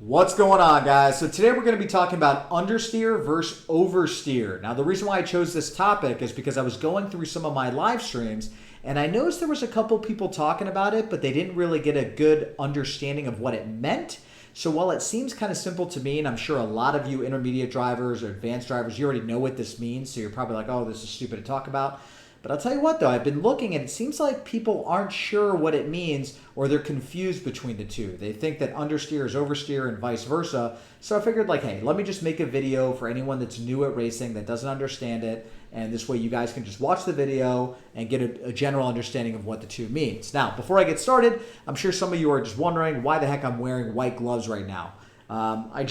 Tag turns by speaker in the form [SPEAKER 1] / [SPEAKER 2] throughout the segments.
[SPEAKER 1] What's going on, guys? So today we're going to be talking about understeer versus oversteer. Now, the reason why I chose this topic is because I was going through some of my live streams and I noticed there was a couple people talking about it, but they didn't really get a good understanding of what it meant. So while it seems kind of simple to me, and I'm sure a lot of you intermediate drivers or advanced drivers, you already know what this means, so you're probably like, oh, this is stupid to talk about. But I'll tell you what, though, I've been looking and it seems like people aren't sure what it means or they're confused between the two. They think that understeer is oversteer and vice versa. So I figured like, hey, let me just make a video for anyone that's new at racing that doesn't understand it. And this way you guys can just watch the video and get a general understanding of what the two means. Now, before I get started, I'm sure some of you are just wondering why the heck I'm wearing white gloves right now. I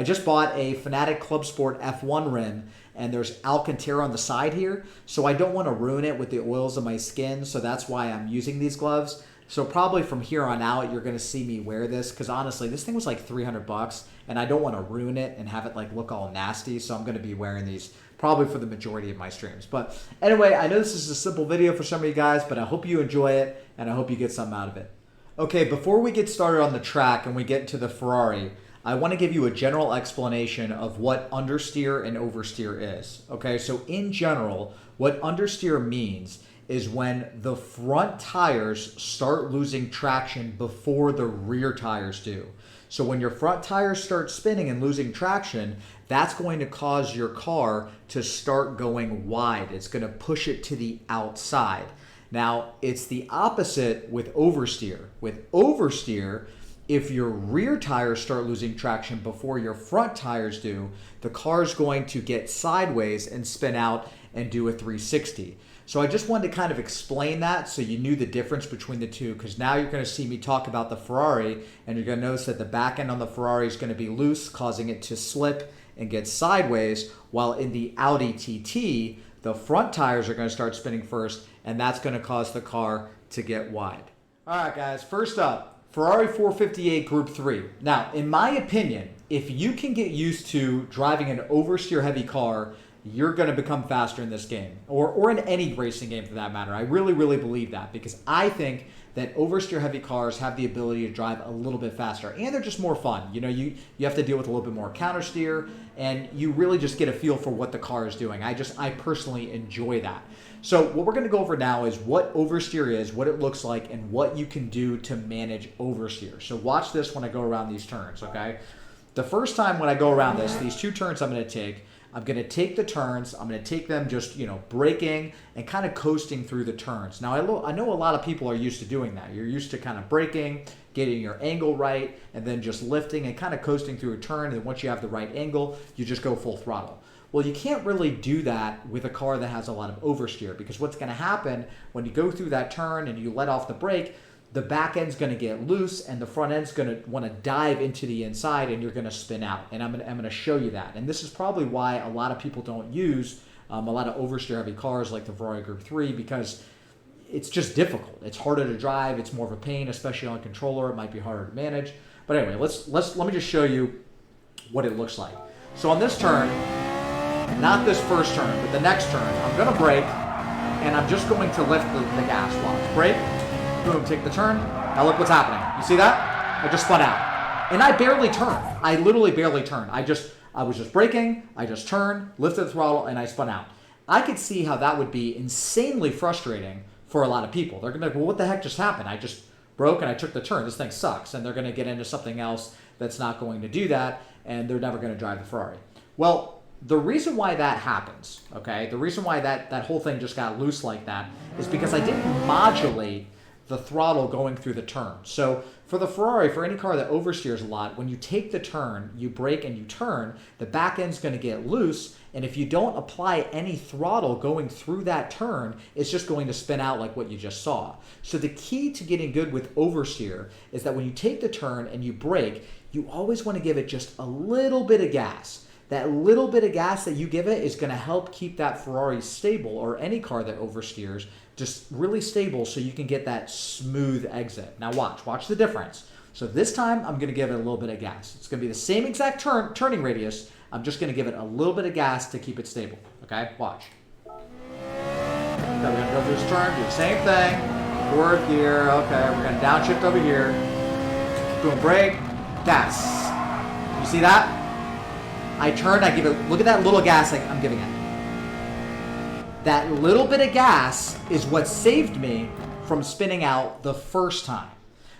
[SPEAKER 1] just bought a Fanatec Club Sport F1 rim, and there's Alcantara on the side here, so I don't want to ruin it with the oils of my skin, so that's why I'm using these gloves. So probably from here on out, you're going to see me wear this, because honestly, this thing was like $300, and I don't want to ruin it and have it like look all nasty, so I'm going to be wearing these probably for the majority of my streams. But anyway, I know this is a simple video for some of you guys, but I hope you enjoy it, and I hope you get something out of it. Okay, before we get started on the track and we get into the Ferrari, I want to give you a general explanation of what understeer and oversteer is. Okay, so in general, what understeer means is when the front tires start losing traction before the rear tires do. So when your front tires start spinning and losing traction, that's going to cause your car to start going wide. It's going to push it to the outside. Now, it's the opposite with oversteer. With oversteer, if your rear tires start losing traction before your front tires do, the car's going to get sideways and spin out and do a 360. So I just wanted to kind of explain that so you knew the difference between the two, because now you're going to see me talk about the Ferrari and you're going to notice that the back end on the Ferrari is going to be loose, causing it to slip and get sideways, while in the Audi TT, the front tires are going to start spinning first, and that's going to cause the car to get wide. All right, guys, first up, Ferrari 458 Group 3. Now, in my opinion, if you can get used to driving an oversteer heavy car, you're going to become faster in this game, or in any racing game for that matter. I really, really believe that, because I think that oversteer heavy cars have the ability to drive a little bit faster, and they're just more fun. You know, you have to deal with a little bit more countersteer, and you really just get a feel for what the car is doing. I personally enjoy that. So what we're going to go over now is what oversteer is, what it looks like, and what you can do to manage oversteer. So watch this when I go around these turns, okay? The first time when I go around these two turns I'm going to take the turns, I'm going to take them just, braking and kind of coasting through the turns. Now, I know a lot of people are used to doing that. You're used to kind of braking, getting your angle right, and then just lifting and kind of coasting through a turn. And once you have the right angle, you just go full throttle. Well, you can't really do that with a car that has a lot of oversteer, because what's going to happen when you go through that turn and you let off the brake, the back end's going to get loose and the front end's going to want to dive into the inside and you're going to spin out. And I'm going to show you that. And this is probably why a lot of people don't use a lot of oversteer heavy cars like the Ferrari Group 3, because it's just difficult. It's harder to drive. It's more of a pain, especially on a controller. It might be harder to manage. But anyway, let me just show you what it looks like. So on this turn, not this first turn, but the next turn, I'm going to brake and I'm just going to lift the gas. Watch. Brake. Boom, take the turn. Now look what's happening. You see that? I just spun out. And I barely turned. I literally barely turned. I was just braking, I just turned, lifted the throttle, and I spun out. I could see how that would be insanely frustrating for a lot of people. They're going to be like, well, what the heck just happened? I just broke and I took the turn. This thing sucks. And they're going to get into something else that's not going to do that, and they're never going to drive the Ferrari. Well, the reason why that happens, okay, the reason why that whole thing just got loose like that is because I didn't modulate the throttle going through the turn. So for the Ferrari, for any car that oversteers a lot, when you take the turn, you brake and you turn, the back end's going to get loose, and if you don't apply any throttle going through that turn, it's just going to spin out like what you just saw. So the key to getting good with oversteer is that when you take the turn and you brake, you always want to give it just a little bit of gas. That little bit of gas that you give it is going to help keep that Ferrari stable, or any car that oversteers, just really stable, so you can get that smooth exit. Now watch the difference. So this time I'm going to give it a little bit of gas. It's going to be the same exact turning radius. I'm just going to give it a little bit of gas to keep it stable. Okay, watch. Now we're going to go through this turn, do the same thing. Fourth gear, okay, we're going to downshift over here. Boom, brake, gas. You see that? I turn, I give it, look at that little gas I'm giving it. That little bit of gas is what saved me from spinning out the first time.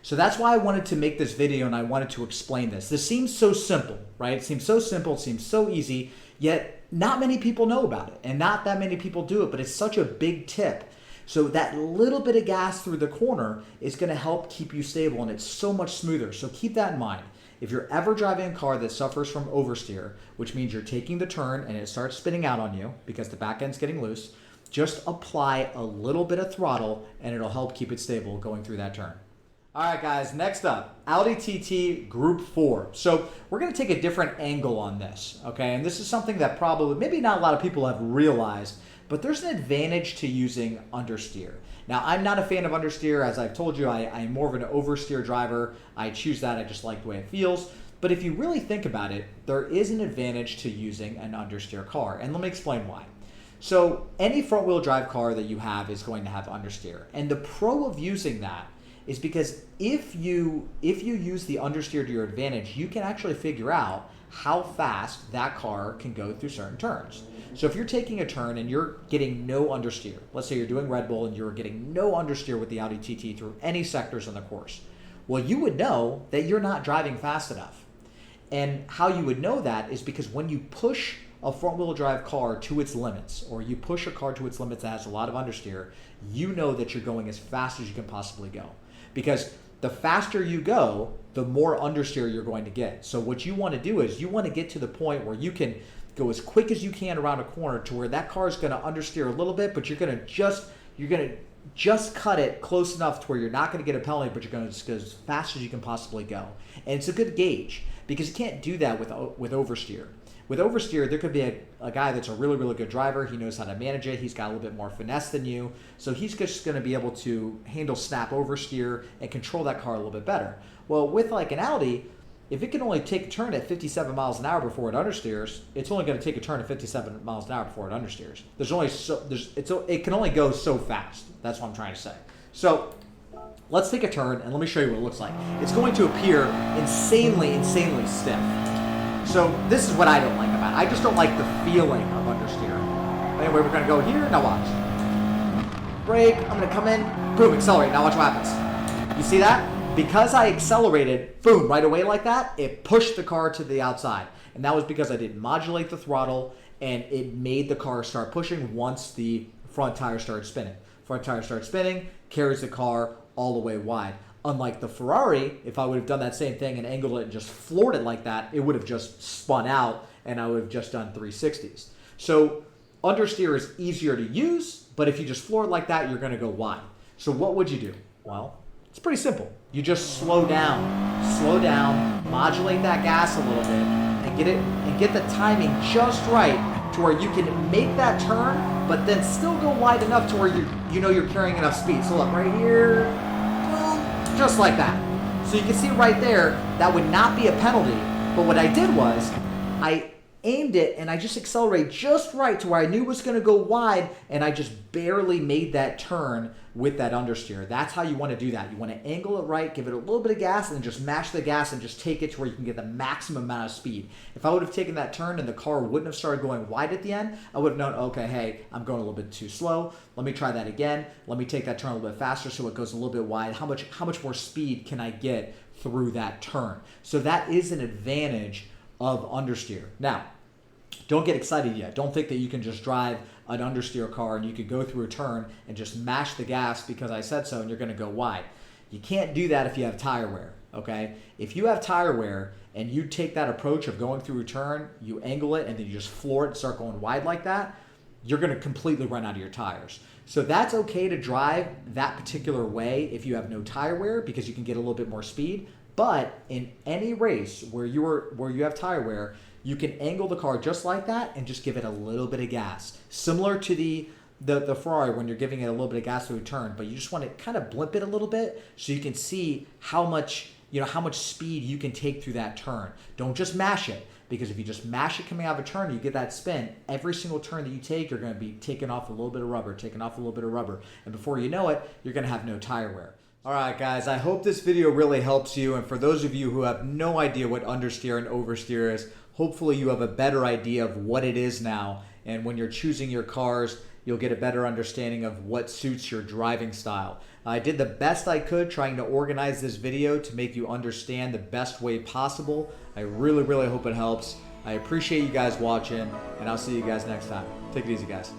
[SPEAKER 1] So that's why I wanted to make this video and I wanted to explain this. This seems so simple, right? It seems so simple, it seems so easy, yet not many people know about it and not that many people do it, but it's such a big tip. So that little bit of gas through the corner is going to help keep you stable, and it's so much smoother. So keep that in mind. If you're ever driving a car that suffers from oversteer, which means you're taking the turn and it starts spinning out on you because the back end's getting loose, just apply a little bit of throttle and it'll help keep it stable going through that turn. All right, guys, next up, Audi TT Group 4. So we're going to take a different angle on this, okay? And this is something that probably, maybe not a lot of people have realized, but there's an advantage to using understeer. Now, I'm not a fan of understeer. As I've told you, I'm more of an oversteer driver. I choose that. I just like the way it feels. But if you really think about it, there is an advantage to using an understeer car. And let me explain why. So any front-wheel drive car that you have is going to have understeer. And the pro of using that is because if you use the understeer to your advantage, you can actually figure out how fast that car can go through certain turns. So if you're taking a turn and you're getting no understeer, let's say you're doing Red Bull and you're getting no understeer with the Audi TT through any sectors on the course, well, you would know that you're not driving fast enough. And how you would know that is because when you push a front-wheel drive car to its limits, or you push a car to its limits that has a lot of understeer, you know that you're going as fast as you can possibly go. Because the faster you go, the more understeer you're going to get. So what you want to do is you want to get to the point where you can go as quick as you can around a corner to where that car is going to understeer a little bit, but you're going to just cut it close enough to where you're not going to get a penalty, but you're going to just go as fast as you can possibly go. And it's a good gauge because you can't do that with oversteer. With oversteer, there could be a guy that's a really, really good driver. He knows how to manage it. He's got a little bit more finesse than you. So he's just going to be able to handle snap oversteer and control that car a little bit better. Well, with like an Audi, if it can only take a turn at 57 miles an hour before it understeers, it's only going to take a turn at 57 miles an hour before it understeers. It can only go so fast. That's what I'm trying to say. So let's take a turn and let me show you what it looks like. It's going to appear insanely, insanely stiff. So this is what I don't like about it. I just don't like the feeling of understeer. Anyway, we're going to go here. Now watch. Brake. I'm going to come in. Boom, accelerate. Now watch what happens. You see that? Because I accelerated, boom, right away like that, it pushed the car to the outside. And that was because I didn't modulate the throttle, and it made the car start pushing once the front tire started spinning. Front tire starts spinning, carries the car all the way wide. Unlike the Ferrari, if I would have done that same thing and angled it and just floored it like that, it would have just spun out and I would have just done 360s. So understeer is easier to use, but if you just floor it like that, you're going to go wide. So what would you do? Well, it's pretty simple. You just slow down, modulate that gas a little bit, and get the timing just right to where you can make that turn, but then still go wide enough to where you know you're carrying enough speed. So look right here, boom, just like that. So you can see right there that would not be a penalty. But what I did was I aimed it and I just accelerated just right to where I knew it was going to go wide, and I just barely made that turn with that understeer. That's how you want to do that. You want to angle it right, give it a little bit of gas, and then just mash the gas and just take it to where you can get the maximum amount of speed. If I would have taken that turn and the car wouldn't have started going wide at the end, I would have known, okay, hey, I'm going a little bit too slow. Let me try that again. Let me take that turn a little bit faster so it goes a little bit wide. How much more speed can I get through that turn? So that is an advantage of understeer. Now, don't get excited yet. Don't think that you can just drive an understeer car and you could go through a turn and just mash the gas because I said so and you're going to go wide. You can't do that if you have tire wear, okay? If you have tire wear and you take that approach of going through a turn, you angle it and then you just floor it and start going wide like that, you're going to completely run out of your tires. So that's okay to drive that particular way if you have no tire wear because you can get a little bit more speed. But in any race where you have tire wear, you can angle the car just like that and just give it a little bit of gas. Similar to the Ferrari when you're giving it a little bit of gas through a turn, but you just want to kind of blimp it a little bit so you can see how much speed you can take through that turn. Don't just mash it, because if you just mash it coming out of a turn, you get that spin. Every single turn that you take, you're going to be taking off a little bit of rubber, and before you know it, you're going to have no tire wear. All right, guys, I hope this video really helps you. And for those of you who have no idea what understeer and oversteer is, hopefully you have a better idea of what it is now. And when you're choosing your cars, you'll get a better understanding of what suits your driving style. I did the best I could trying to organize this video to make you understand the best way possible. I really, really hope it helps. I appreciate you guys watching, and I'll see you guys next time. Take it easy, guys.